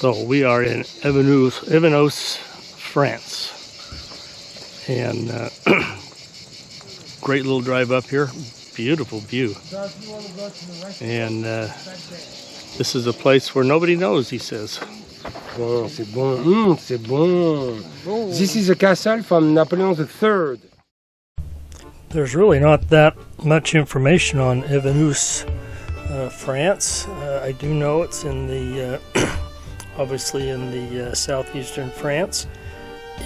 So we are in Evenos, France, and great little drive up here. Beautiful view. And this is a place where nobody knows, he says. Bon, c'est bon. C'est bon. This is a castle from Napoleon III. There's really not that much information on Evenos, France. I do know it's in the, obviously in the southeastern France.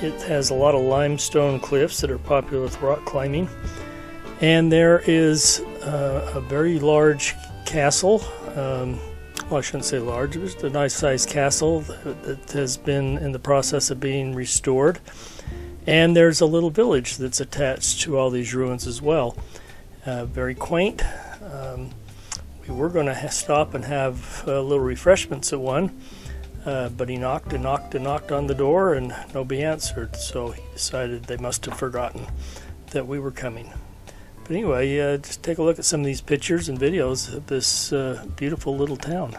It has a lot of limestone cliffs that are popular with rock climbing. And there is a very large castle. Well, I shouldn't say large, it's a nice sized castle that has been in the process of being restored. And there's a little village that's attached to all these ruins as well. Very quaint. We were going to stop and have little refreshments at one, but he knocked and knocked and knocked on the door and nobody answered, so he decided they must have forgotten that we were coming. But anyway, just take a look at some of these pictures and videos of this beautiful little town.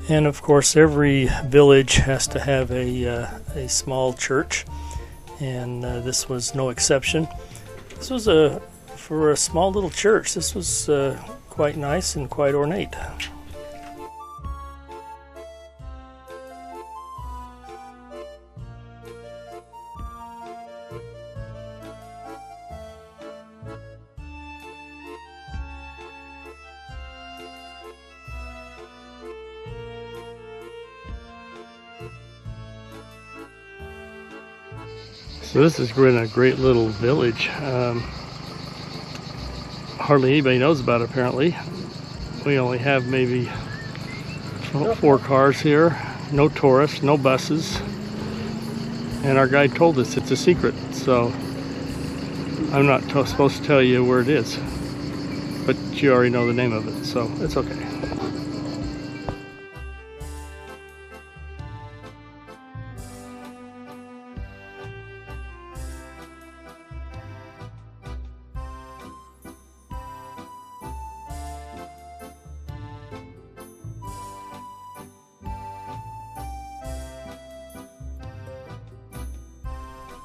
And of course, every village has to have a small church, and this was no exception. This was for a small little church. This was quite nice and quite ornate. So this has been a great little village. Hardly anybody knows about it, apparently. We only have maybe 4 cars here, no tourists, no buses. And our guide told us it's a secret, so I'm not supposed to tell you where it is. But you already know the name of it, so it's okay.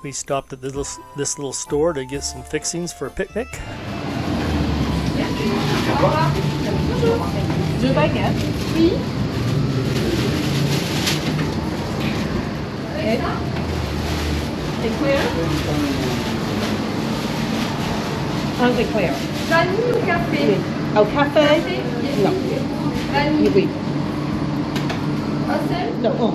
We stopped at this little store to get some fixings for a picnic. Deux baguettes. Oui. Éclair. Un éclair. Vanille ou café? Au café? Non. Vanille. Oui. Un seul? Non.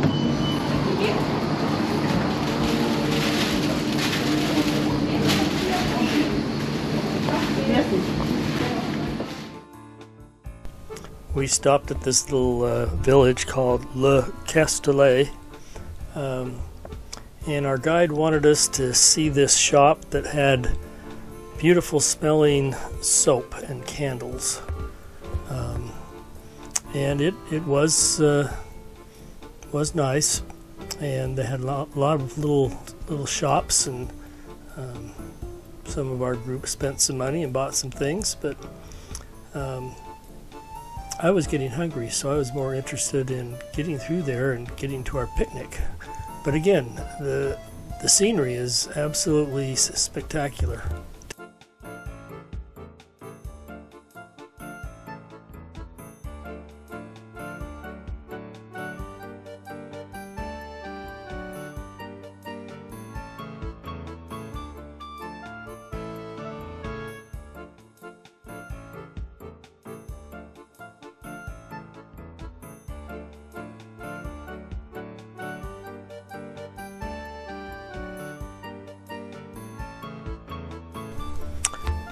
We stopped at this little village called Le Castellet, and our guide wanted us to see this shop that had beautiful smelling soap and candles, and it was nice, and they had a lot of little shops, and some of our group spent some money and bought some things, but I was getting hungry, so I was more interested in getting through there and getting to our picnic. But again, the scenery is absolutely spectacular.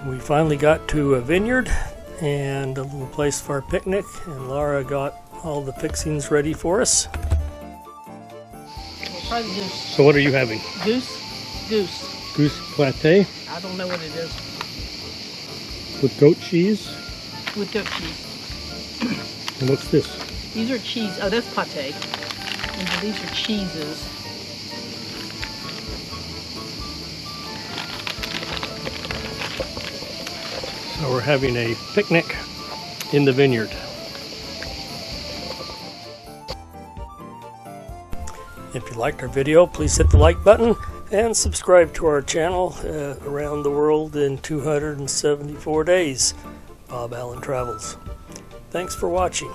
We finally got to a vineyard and a little place for our picnic, and Laura got all the fixings ready for us. Try the goose. So what are you having? Goose? Goose. Goose pâté I don't know what it is. with goat cheese. With goat cheese. And what's this? These are cheese. Oh, that's pâté. And then these are cheeses. So we're having a picnic in the vineyard. If you liked our video, please hit the like button and subscribe to our channel. Around the world in 274 days. Bob Allen Travels. Thanks for watching.